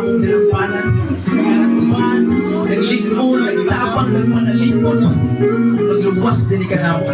among dalampanan. Nagkuman, naglikon, nagtapang, nagmanalikon. Nagluwas din ka na mo.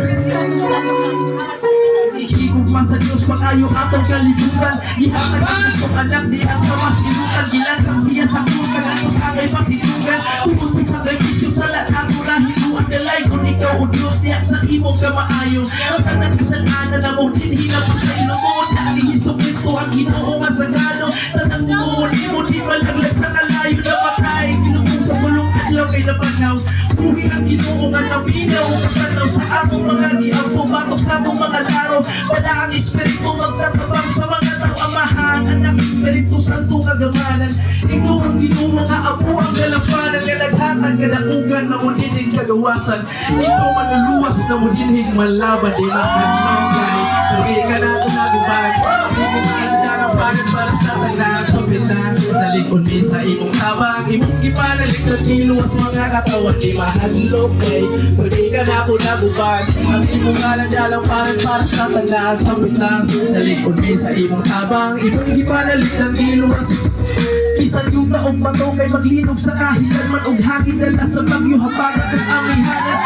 Ihigog pa sa Diyos pag-ayo atong kalibutan. Gihatag ang itong anak di ang kamasilutan. Gilansang siya sa krus, kagato sa kay pasilugan. Tungkol sa sakripisyo sa lahat mo na hinuan dalay. Kung ikaw o Diyos diya sa imong kamaayo. Ang tanang kasalanan na mo din hinapos sa ilumon. Na ni Hesus Kristo ang Ginoo nga sagano. Tanang buon mo di malaglag sa kalayo na patay. Ginoo sa bulong adlaw kay napanaw. Buhi ang Ginoo nga naminaw. Katanaw sa atong mga giampo batok sa atong mga laro. Wala ang Espiritu magtatabang sa mga tao-amahan. Anak Espiritu Santo kagamanan. Ikaw ang Ginoo mga apo ang galapanan. Nga naghatag kadaugan na mo dinig kagawasan. Ikaw manuluwas na mo dinig malaban. Di makanagay Pagay ka na ito nagubag. Hindi mo maaladyan ang panan para sa tagnaan. So pitan, nalikon mi sa imong tabang. Imong ipanalik na kiluwas mga katawan. Di mahadlok kay Pagay ka na ako nagubag. Ang imong maaladyan ang panan para sa tagnaan. So pitan, nalikon mi sa imong tabang. Imong ipanalik na kiluwas. Bisan yung taong bato kay maglinog sa kahilan man og hangin dala sa bagyo habagat ng amihanan.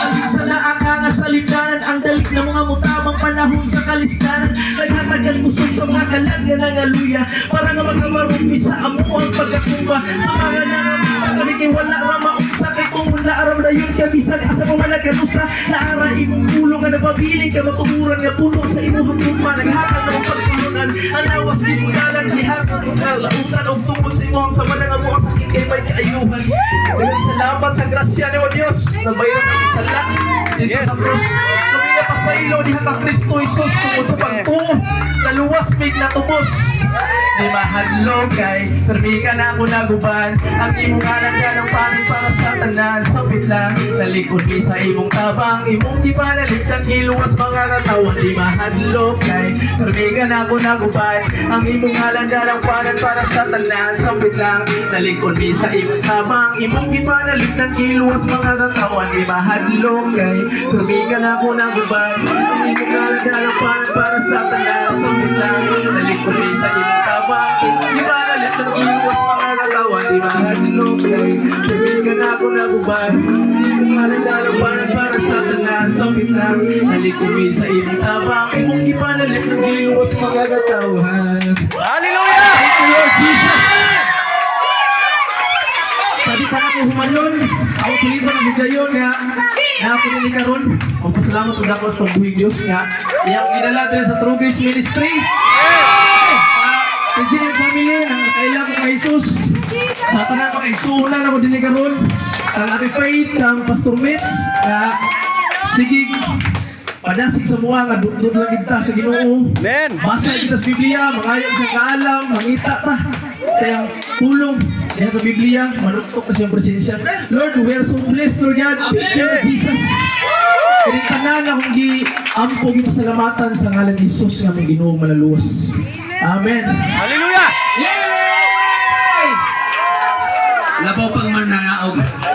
Di sa naanganga sa libdanan ang dalik ng mga mutamang panahon sa kalistanan. Naghatagan kusog sa mga kalagya ng aluya para nga magkamarumi sa amo ang pagkakumba. Sa mga nangamisa kami kay wala ramauksa kay kung wala aram na yun kabisag asa mo man nagkanusa. Naara imong pulong nga napabiling ka matumuran nga puno sa imong haguma. Naghatag ng pagtulunan ang lawas gibudalan gihatag ng kalautan og tungkol sa imong sama nga mo ang sakit kay may kaayuhan. Daghang salamat sa grasya ni Dios na bayran ang sala dito sa krus. Tumila pa sa ilo diha ka Kristo Jesus tungkol sa pagtuo kaluwas mig natubos. Di mahadlok kay permi ka na ako naguban. Ang imong aladyan ang panin para sa tanan. Sapit lang nalikod mi sa imong tabang. Imong di pa naligtan iluwas mga katawan. Di mahadlok kay permi ka na ako naguban. Ang imong aladyan ang panin para sa tanan. Sapit lang nalikod mi sa imong tabang. Imong di pa naligtan iluwas mga katawan. Di mahadlok kay permi ka na ako naguban. Ang imong aladyan ang panin para sa tanan. Sapit lang nalikod mi sa imong tabang. Di ba nalit ng iwas mga katawan. Di ba hadlok kay Pagay ka na ako naguban. Malang panan para sa tanan. Sakit lang nalikumi sa imong tabang. Imong di ba nalit ng iwas mga katawan. Hallelujah! Thank you Lord Jesus. Sabi pa na ko humanon. Ako sulisan ang higayon nga na ako nili karon. Magpasalamat po ako sa buhig Diyos nga. Iyang ginala din sa True Grace Ministry. Kaya family, nakakailan ko kay Jesus. Sa tanan ko kay Suhula na ko din karon. Ang Ate Faith, ang Pastor Mitch. Kaya, sige, padasig sa mga nga, doon lang kita sa Ginoo. Amen! Basa kita sa Biblia, mangayon sa kaalam, mangita ta. Sa iyang pulong, diyan sa Biblia, manutok na siyang presensya. Lord, we are so blessed, Lord God. Thank you, Jesus. Kaya tanan akong ampo gipasalamatan sa ngalan ni Jesus nga may Ginoo malaluwas. Amen. Hallelujah! Yay! Labaw pang mananaog.